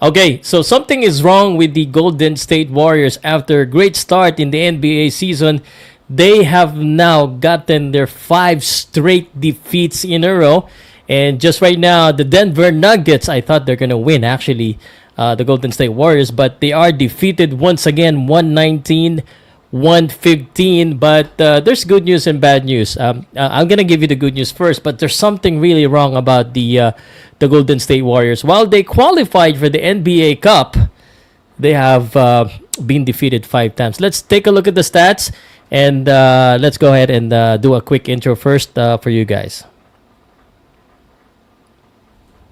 Okay, so something is wrong with the Golden State Warriors after a great start in the NBA season. They have now gotten their five straight defeats in a row. And just right now, the Denver Nuggets, I thought they're going to win, actually, the Golden State Warriors, but they are defeated once again, 119 115. But there's good news and bad news. I'm gonna give you the good news first, but there's something really wrong about the Golden State Warriors. While they qualified for the NBA Cup, they have been defeated 5 times. Let's take a look at the stats, and let's go ahead and do a quick intro first for you guys.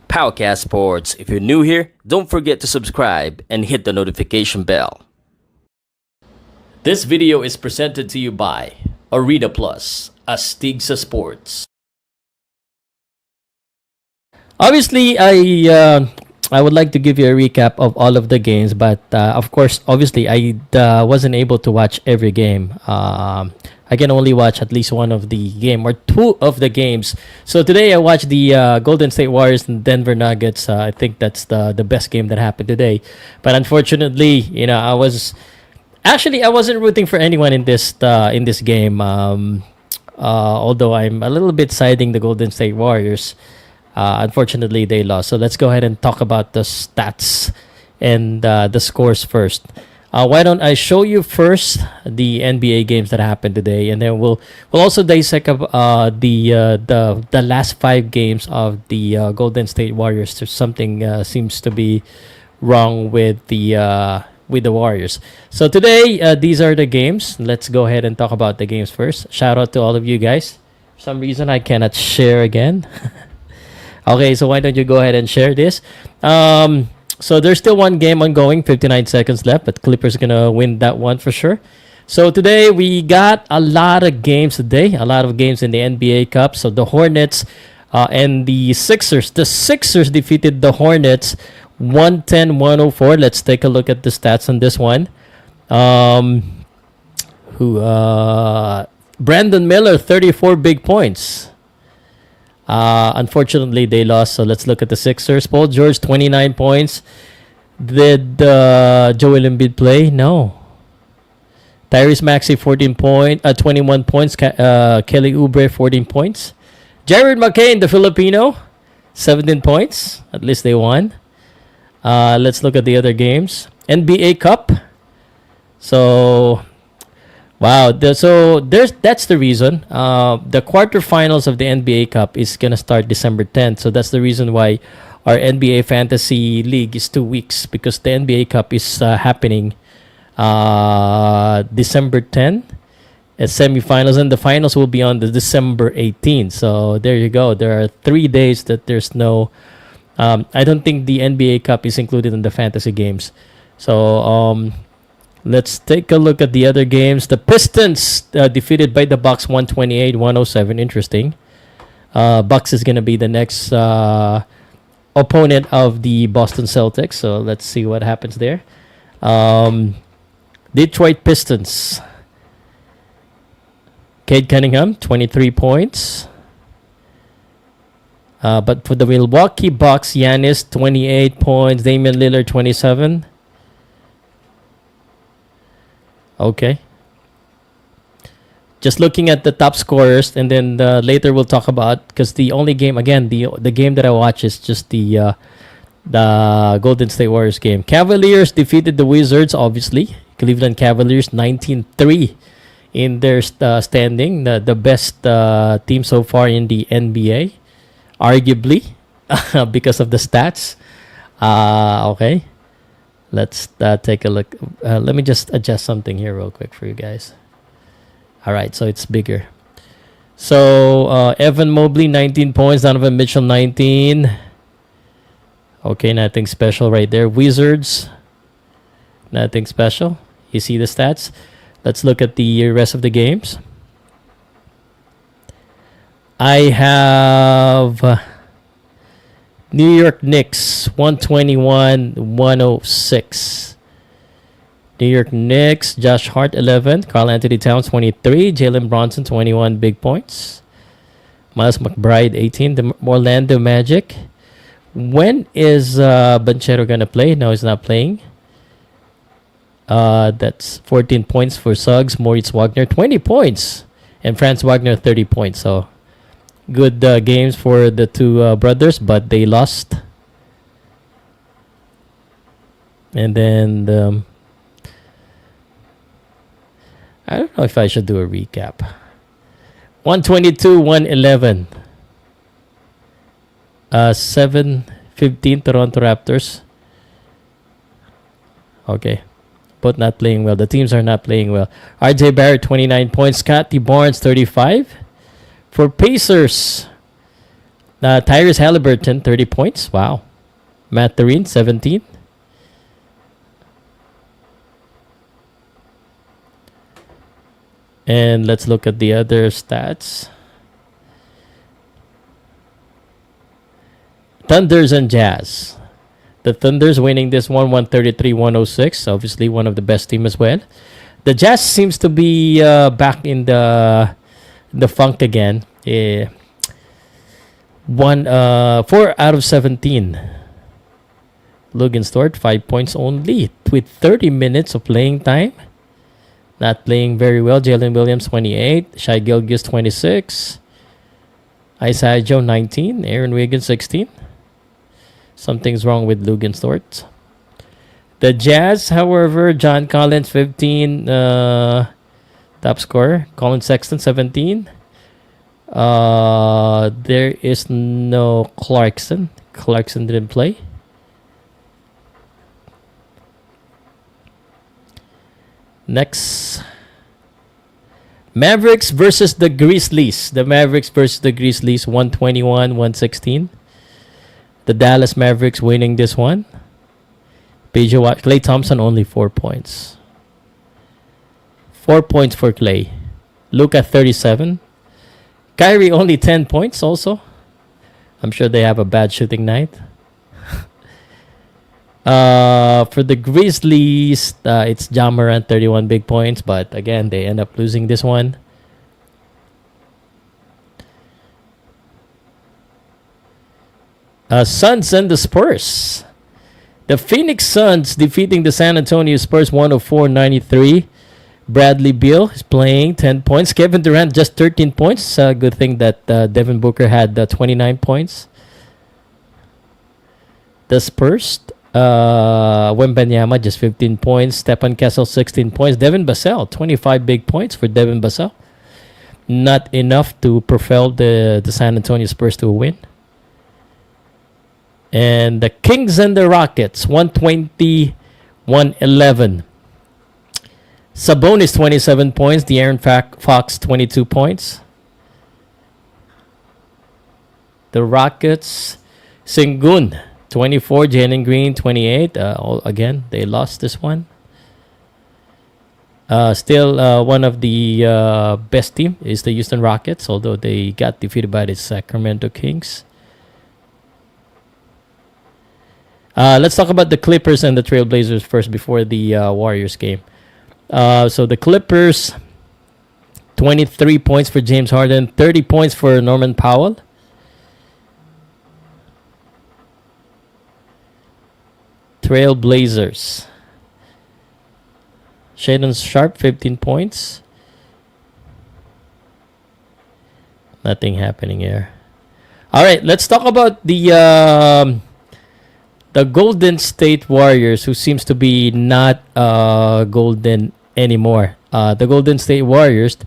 Powcast Sports. If you're new here, don't forget to subscribe and hit the notification bell. This video is presented to you by Arena Plus, Astigsa Sports. Obviously, I would like to give you a recap of all of the games, but of course, obviously, I wasn't able to watch every game. I can only watch at least one of the game or two of the games. So today I watched the Golden State Warriors and Denver Nuggets. I think that's the best game that happened today. But unfortunately, I wasn't rooting for anyone in this game. Although I'm a little bit siding the Golden State Warriors. Unfortunately, they lost. So let's go ahead and talk about the stats and the scores first. Why don't I show you first the NBA games that happened today, and then we'll also dissect the last 5 games of the Golden State Warriors. There's something seems to be wrong with the Warriors. So today, these are the games. Let's go ahead and talk about the games first. Shout out to all of you guys. For some reason, I cannot share again. Okay, so why don't you go ahead and share this? So there's still one game ongoing, 59 seconds left, but Clippers going to win that one for sure. So today we got a lot of games today, a lot of games in the NBA Cup. So the Hornets and the Sixers. The Sixers defeated the Hornets 110-104. Let's take a look at the stats on this one. Brandon Miller, 34 big points. Unfortunately, they lost. So let's look at the Sixers. Paul George, 29 points. Did Joel Embiid play? No. Tyrese Maxey, 21 points. Kelly Oubre, 14 points. Jared McCain, the Filipino, 17 points. At least they won. Let's look at the other games. NBA Cup. So, wow. That's the reason. The quarterfinals of the NBA Cup is gonna start December 10th. So that's the reason why our NBA Fantasy League is 2 weeks, because the NBA Cup is happening December 10th at semifinals, and the finals will be on the December 18th. So there you go. There are 3 days that there's no. I don't think the NBA Cup is included in the fantasy games. So let's take a look at the other games. The Pistons defeated by the Bucks 128-107. Interesting. Bucks is going to be the next opponent of the Boston Celtics. So let's see what happens there. Detroit Pistons. Cade Cunningham, 23 points. But for the Milwaukee Bucks, Giannis, 28 points. Damian Lillard, 27. Okay. Just looking at the top scorers, and then later we'll talk about, because the only game, again, the game that I watch is just the Golden State Warriors game. Cavaliers defeated the Wizards, obviously. Cleveland Cavaliers, 19-3 in their standing. The best team so far in the NBA, arguably, because of the stats. Okay. Let's take a look. Let me just adjust something here real quick for you guys. All right, so it's bigger. So Evan Mobley, 19 points. Donovan Mitchell, 19. Okay, nothing special right there. Wizards, nothing special. You see the stats? Let's look at the rest of the games. I have New York Knicks, 121-106. New York Knicks, Josh Hart, 11. Karl Anthony Towns, 23. Jalen Bronson, 21 big points. Miles McBride, 18. The Orlando Magic, When is Banchero gonna play? No, he's not playing. That's 14 points for Suggs. Moritz Wagner 20 points, and Franz Wagner 30 points. So good games for the two brothers, but they lost. And then I don't know if I should do a recap. 122, 111. 7-15 Toronto Raptors. Okay. Both not playing well. The teams are not playing well. RJ Barrett, 29 points. Scotty Barnes, 35. For Pacers, Tyrese Halliburton, 30 points. Wow. Matt Doreen, 17. And let's look at the other stats. Thunders and Jazz. The Thunders winning this one 133-106. Obviously one of the best team as well. The Jazz seems to be back in the funk again. 4 out of 17. Lugenstort 5 points only with 30 minutes of playing time. Not playing very well. Jalen Williams 28. Shai Gilgeous 26. Isaiah Joe 19. Aaron Wiggins 16. Something's wrong with Lugenstort. The Jazz, however, John Collins 15, top scorer. Colin Sexton 17. There is no Clarkson. Clarkson didn't play. Next, Mavericks versus the Grizzlies. The Mavericks versus the Grizzlies 121-116. The Dallas Mavericks winning this one. Klay Thompson only 4 points. 4 points for Klay. Luka 37. Kyrie only 10 points also. I'm sure they have a bad shooting night. For the Grizzlies, it's Ja Morant 31 big points, but again, they end up losing this one. Suns and the Spurs. The Phoenix Suns defeating the San Antonio Spurs 104-93. Bradley Beal is playing 10 points. Kevin Durant just 13 points. Good thing that Devin Booker had 29 points. The Spurs, Wembanyama just 15 points. Stepan Kessel 16 points. Devin Vassell 25 big points for Devin Vassell. Not enough to propel the San Antonio Spurs to a win. And the Kings and the Rockets 120-111. Sabonis 27 points. De'Aaron Fox 22 points. The Rockets, Sengun 24, Jalen Green 28. Again, they lost this one. Still, one of the best team is the Houston Rockets, although they got defeated by the Sacramento Kings. Let's talk about the Clippers and the Trailblazers first before the Warriors game. So the Clippers, 23 points for James Harden, 30 points for Norman Powell. Trailblazers, Shaedon Sharp, 15 points. Nothing happening here. All right, let's talk about the Golden State Warriors, who seems to be not golden anymore. The Golden State Warriors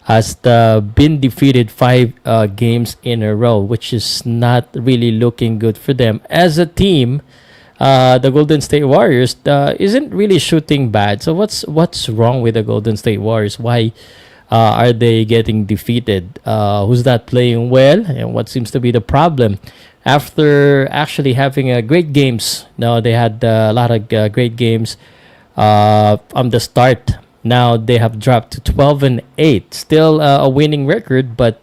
has been defeated 5 games in a row, which is not really looking good for them as a team. The Golden State Warriors isn't really shooting bad. So what's wrong with the Golden State Warriors? Why are they getting defeated? Who's not playing well, and what seems to be the problem? After actually having great games, now they had a lot of great games on the start. Now they have dropped to 12-8. Still a winning record, but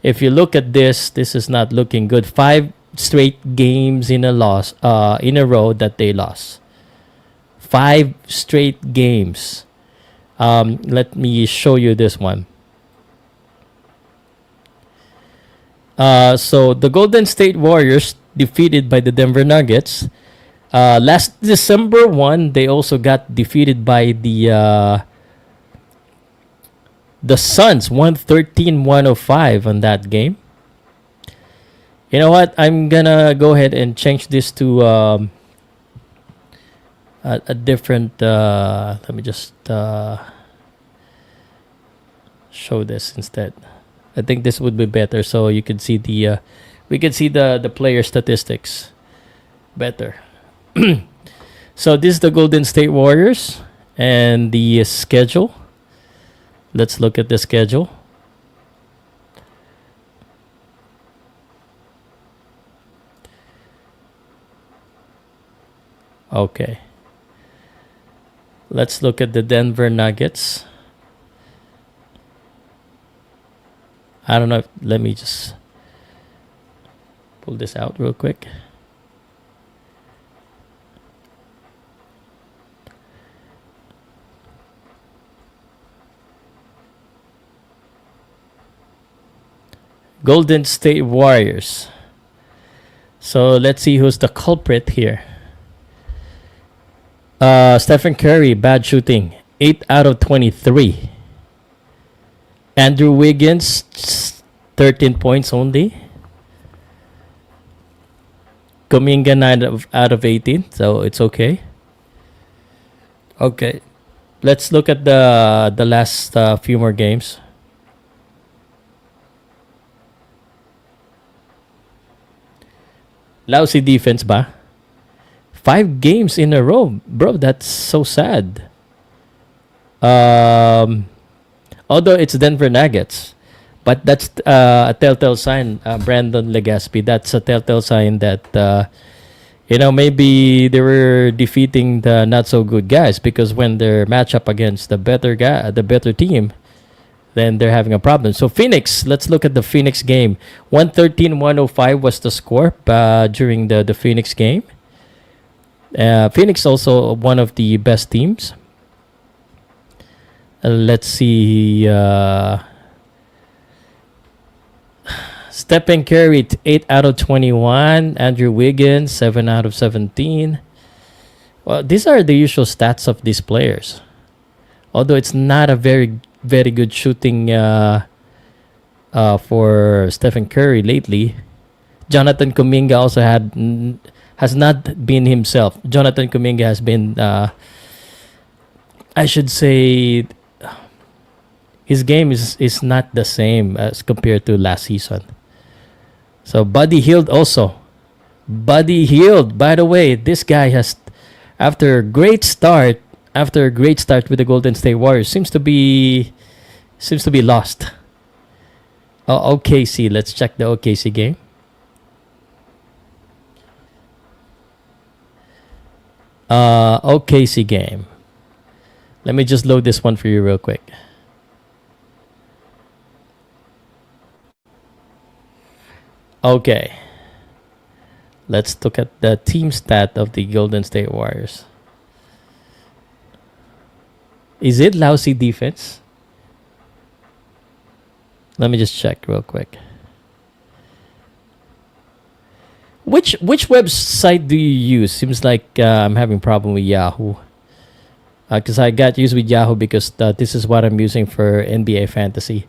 if you look at this is not looking good. 5 straight games in a row that they lost. 5 straight games. Let me show you this one. So the Golden State Warriors defeated by the Denver Nuggets. Last December 1, they also got defeated by the Suns 113-105 on that game. You know what? I'm gonna go ahead and change this to a different. Let me just show this instead. I think this would be better, so you can see we can see the player statistics better. So this is the Golden State Warriors and the schedule. Let's look at the schedule. Okay. Let's look at the Denver Nuggets. I don't know if, let me just pull this out real quick. Golden State Warriors. So let's see who's the culprit here. Stephen Curry, bad shooting, 8 out of 23. Andrew Wiggins, 13 points only. Kuminga, 9 out of 18, so it's okay. Okay, let's look at the last few more games. Lousy defense ba? 5 games in a row. Bro, that's so sad. Although it's Denver Nuggets. But that's a telltale sign, Brandon Legaspi. That's a telltale sign that, maybe they were defeating the not-so-good guys. Because when they're match up against the better team, then they're having a problem. So Phoenix, let's look at the Phoenix game. 113-105 was the score during the Phoenix game. Phoenix also one of the best teams. Let's see. Stephen Curry, 8 out of 21. Andrew Wiggins, 7 out of 17. Well, these are the usual stats of these players. Although it's not a very, very good shooting for Stephen Curry lately. Jonathan Kuminga also has not been himself. Jonathan Kuminga has been, I should say, his game is not the same as compared to last season. So Buddy Hield also. Buddy Hield, by the way, this guy has, after a great start with the Golden State Warriors, seems to be lost. OKC, let's check the OKC game. OKC game. Let me just load this one for you real quick. Okay. Let's look at the team stat of the Golden State Warriors. Is it lousy defense? Let me just check real quick. Which website do you use? Seems like I'm having problem with Yahoo. Because I got used with Yahoo because this is what I'm using for NBA fantasy.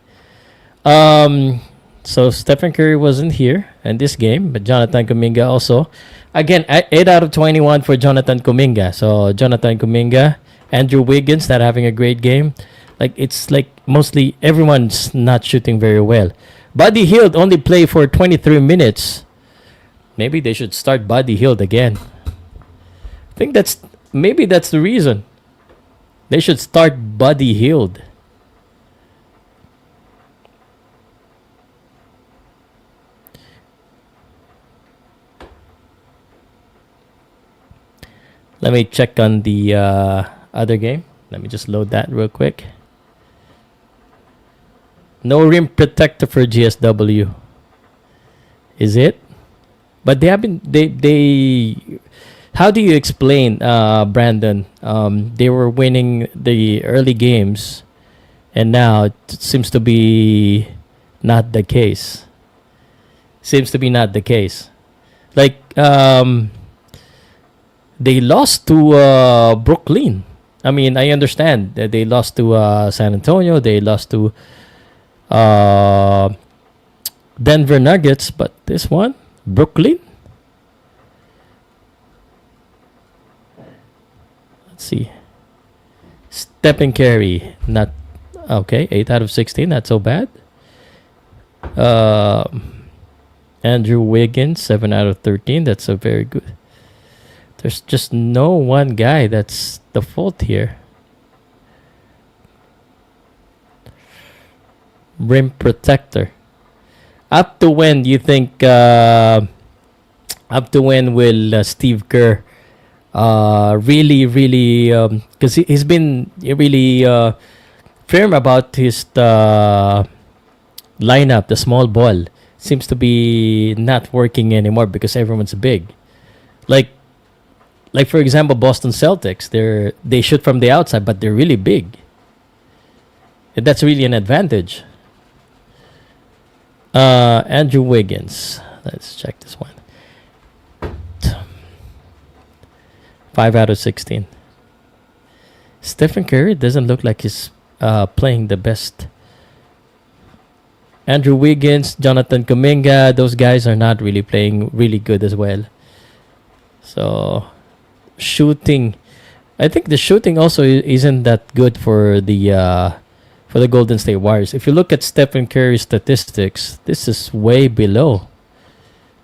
So Stephen Curry wasn't here in this game, but Jonathan Kuminga also. Again, 8 out of 21 for Jonathan Kuminga. So Jonathan Kuminga, Andrew Wiggins, not having a great game. It's like mostly everyone's not shooting very well. Buddy Hield only played for 23 minutes. Maybe they should start Buddy Hield again. I think maybe that's the reason. They should start Buddy Hield. Let me check on the other game. Let me just load that real quick. No rim protector for GSW. Is it? But they have been they how do you explain, Brandon? They were winning the early games, and now it seems to be not the case. Seems to be not the case. Like they lost to Brooklyn. I mean, I understand that they lost to San Antonio. They lost to uh, Denver Nuggets, but this one, Brooklyn. Let's see. Stephen Curry, not okay. 8 out of 16, not so bad. Uh, Andrew Wiggins, 7 out of 13. That's a very good. There's just no one guy that's the fault here. Rim protector. Up to when do you think? Up to when will Steve Kerr really, because he's been really firm about his lineup, the small ball seems to be not working anymore because everyone's big. Like for example, Boston Celtics, they shoot from the outside, but they're really big. And that's really an advantage. Andrew Wiggins. Let's check this one. 5 out of 16. Stephen Curry doesn't look like he's playing the best. Andrew Wiggins, Jonathan Kuminga, those guys are not really playing really good as well. So, shooting, I think the shooting also isn't that good for the Golden State Warriors. If you look at Stephen Curry's statistics, this is way below.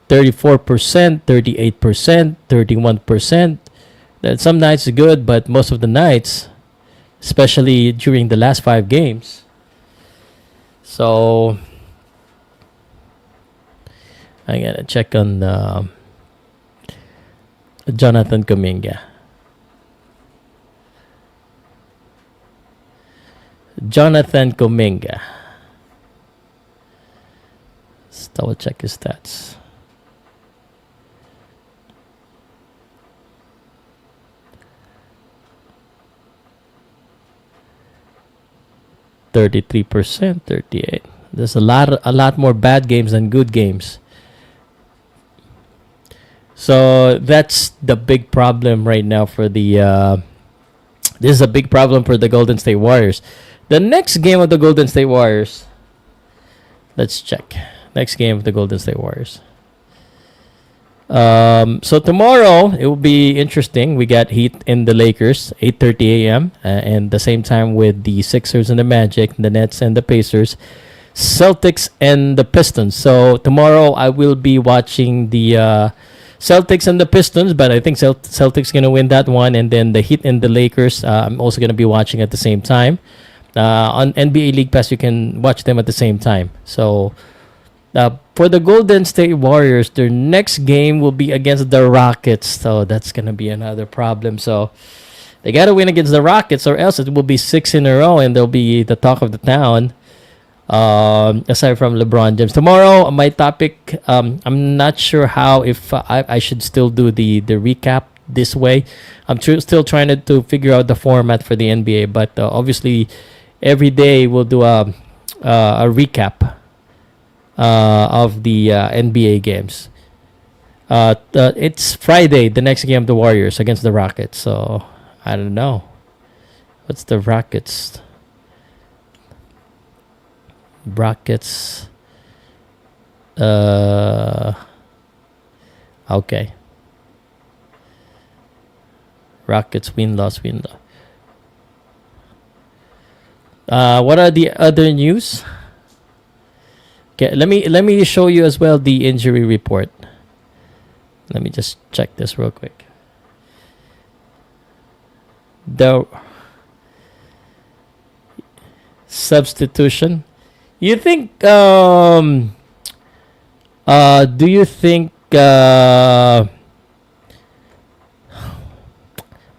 34%, 38%, 31%. That some nights is good, but most of the nights, especially during the last 5 games. So I gotta check on Jonathan Kuminga. Jonathan Kuminga. Let's double check his stats. %33, 38. There's a lot more bad games than good games. So that's the big problem right now for the. This is a big problem for the Golden State Warriors. The next game of the Golden State Warriors. Let's check. Next game of the Golden State Warriors. So tomorrow it will be interesting. We got Heat in the Lakers, 8:30 a.m. And the same time with the Sixers and the Magic, the Nets and the Pacers, Celtics and the Pistons. So tomorrow I will be watching the Celtics and the Pistons, but I think Celtics gonna win that one, and then the Heat and the Lakers. I'm also gonna be watching at the same time. On NBA League Pass, you can watch them at the same time. So. For the Golden State Warriors, their next game will be against the Rockets. So that's going to be another problem. So they got to win against the Rockets, or else it will be 6 in a row and they'll be the talk of the town. Aside from LeBron James. Tomorrow, my topic, I'm not sure how, if I should still do the recap this way. I'm still trying to figure out the format for the NBA. But obviously, every day we'll do a recap. Of the NBA games. It's Friday, the next game of the Warriors against the Rockets. So, I don't know. What's the Rockets? Rockets. Okay. Rockets win-loss. What are the other news? Okay, let me show you as well the injury report. Let me just check this real quick. The substitution. You think? Do you think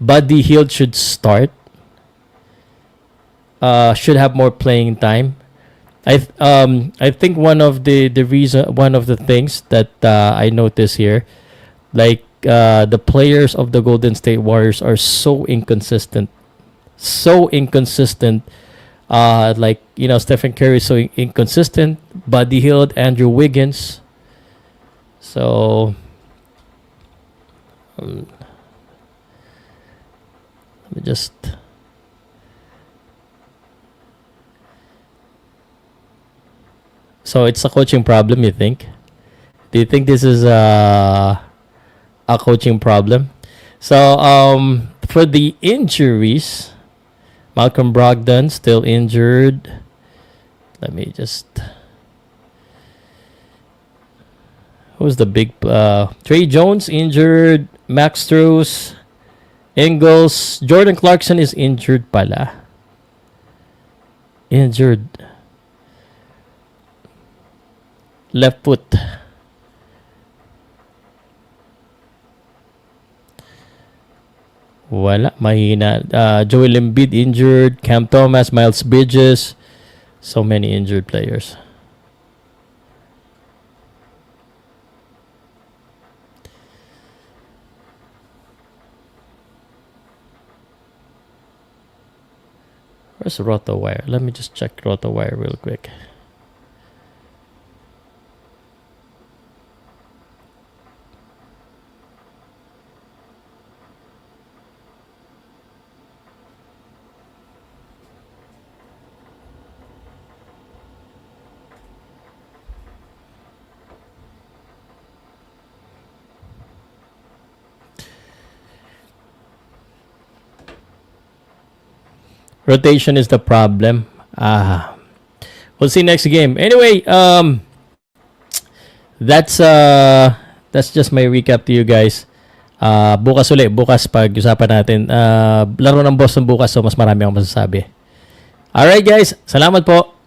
Buddy Hield should start? Should have more playing time. I think one of the things that I notice here, like the players of the Golden State Warriors are so inconsistent. Like Stephen Curry is so inconsistent. Buddy Hield, Andrew Wiggins. So Let me just. So it's a coaching problem, you think? Do you think this is a coaching problem? So for the injuries, Malcolm Brogdon still injured. Let me just. Who's the big? Trey Jones injured. Max Strus, Ingles, Jordan Clarkson is injured pala. Injured. Left foot. Wala, mahina. Joel Embiid injured. Cam Thomas, Miles Bridges. So many injured players. Where's RotoWire? Let me just check RotoWire real quick. Rotation is the problem. We'll see next game. Anyway, that's just my recap to you guys. Bukas ulit, bukas pag-usapan natin. Laro ng Boston bukas, so mas marami akong masasabi. Alright guys, salamat po.